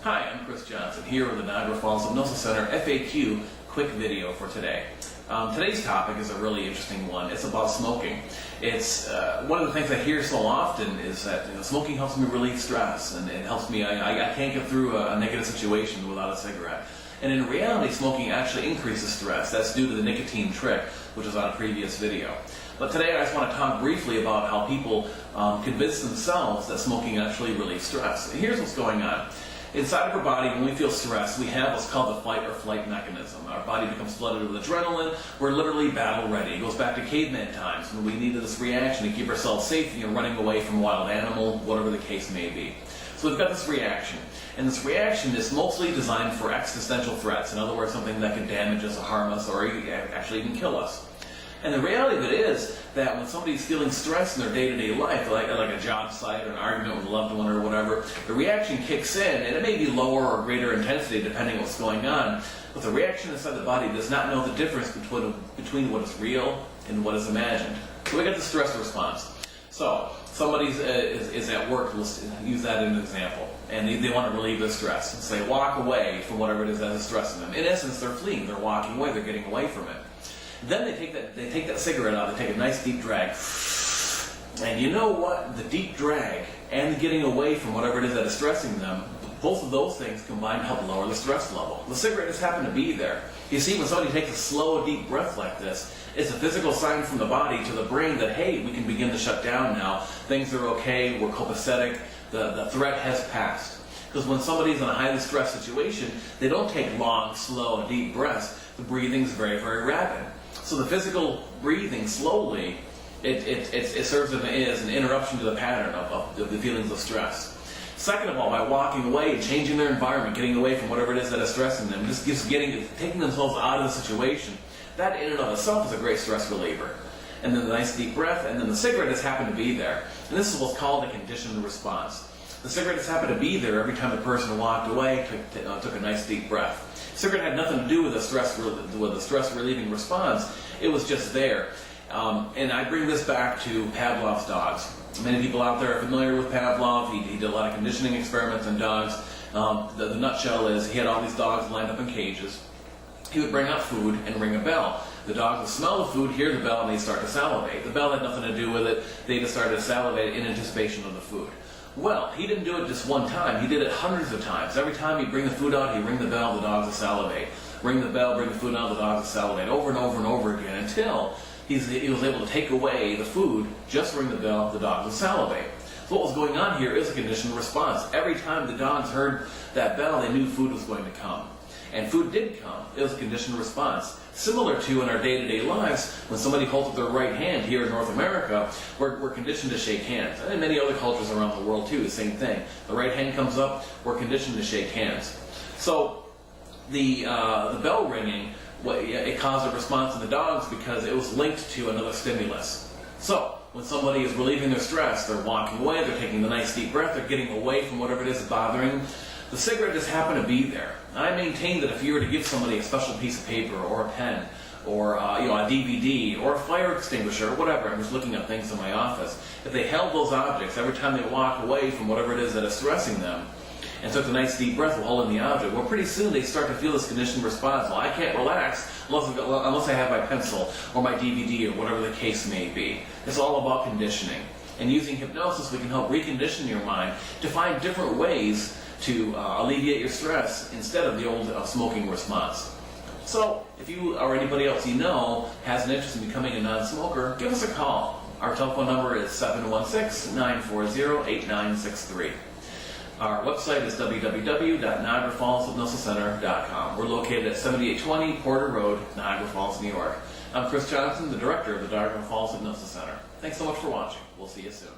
Hi, I'm Chris Johnson here with the Niagara Falls Hypnosis Center FAQ quick video for today. Today's topic is a really interesting one. It's about smoking. It's one of the things I hear so often is that smoking helps me relieve stress, and it helps me. I can't get through a negative situation without a cigarette. And in reality, smoking actually increases stress. That's due to the nicotine trick, which was on a previous video. But today I just want to talk briefly about how people convince themselves that smoking actually relieves stress. And here's what's going on. Inside of our body, when we feel stress, we have what's called the fight or flight mechanism. Our body becomes flooded with adrenaline. We're literally battle ready. It goes back to caveman times when we needed this reaction to keep ourselves safe, running away from a wild animal, whatever the case may be. So we've got this reaction. And this reaction is mostly designed for existential threats. In other words, something that can damage us or harm us or actually even kill us. And the reality of it is that when somebody's feeling stress in their day-to-day life, like a job site or an argument with a loved one or whatever, the reaction kicks in, and it may be lower or greater intensity depending on what's going on, but the reaction inside the body does not know the difference between what is real and what is imagined. So we get the stress response. So somebody is at work, let's use that as an example, and they want to relieve their stress. So they walk away from whatever it is that is stressing them. In essence, they're fleeing, they're walking away, they're getting away from it. Then they take that cigarette out, they take a nice deep drag. And you know what? The deep drag and the getting away from whatever it is that is stressing them, both of those things combine to help lower the stress level. The cigarette just happened to be there. You see, when somebody takes a slow, deep breath like this, it's a physical sign from the body to the brain that, hey, we can begin to shut down now. Things are okay, we're copacetic, the threat has passed. Because when somebody's in a highly stressed situation, they don't take long, slow, deep breaths. The breathing's very, very rapid. So the physical breathing slowly, it serves as an interruption to the pattern of the feelings of stress. Second of all, by walking away and changing their environment, getting away from whatever it is that is stressing them, just taking themselves out of the situation, that in and of itself is a great stress reliever. And then the nice deep breath, and then the cigarette just happened to be there. And this is what's called a conditioned response. The cigarette just happened to be there every time the person walked away, took a nice deep breath. Cigarette had nothing to do with a stress relieving response. It was just there. And I bring this back to Pavlov's dogs. Many people out there are familiar with Pavlov. He did a lot of conditioning experiments on dogs. The nutshell is he had all these dogs lined up in cages. He would bring out food and ring a bell. The dogs would smell the food, hear the bell, and they'd start to salivate. The bell had nothing to do with it. They just started to salivate in anticipation of the food. Well, he didn't do it just one time. He did it hundreds of times. Every time he'd bring the food out, he'd ring the bell, the dogs would salivate. Ring the bell, bring the food out, the dogs would salivate. Over and over and over again until he was able to take away the food, just ring the bell, the dogs would salivate. So what was going on here is a conditioned response. Every time the dogs heard that bell, they knew food was going to come. And food did come. It was a conditioned response. Similar to in our day-to-day lives, when somebody holds up their right hand here in North America, we're conditioned to shake hands. And in many other cultures around the world too, the same thing. The right hand comes up, we're conditioned to shake hands. So the bell ringing, it caused a response in the dogs because it was linked to another stimulus. So when somebody is relieving their stress, they're walking away, they're taking the nice deep breath, they're getting away from whatever it is bothering them. The cigarette just happened to be there. I maintain that if you were to give somebody a special piece of paper or a pen or a DVD or a fire extinguisher or whatever, I'm just looking at things in my office, if they held those objects every time they walk away from whatever it is that is stressing them and took a nice deep breath while holding the object, well, pretty soon they start to feel this conditioned response. Well, I can't relax unless I have my pencil or my DVD or whatever the case may be. It's all about conditioning. And using hypnosis, we can help recondition your mind to find different ways to alleviate your stress instead of the old smoking response. So, if you or anybody else you know has an interest in becoming a non-smoker, give us a call. Our telephone number is 716-940-8963. Our website is www.NiagaraFallsHypnosisCenter.com. We're located at 7820 Porter Road, Niagara Falls, New York. I'm Chris Johnson, the director of the Niagara Falls Hypnosis Center. Thanks so much for watching. We'll see you soon.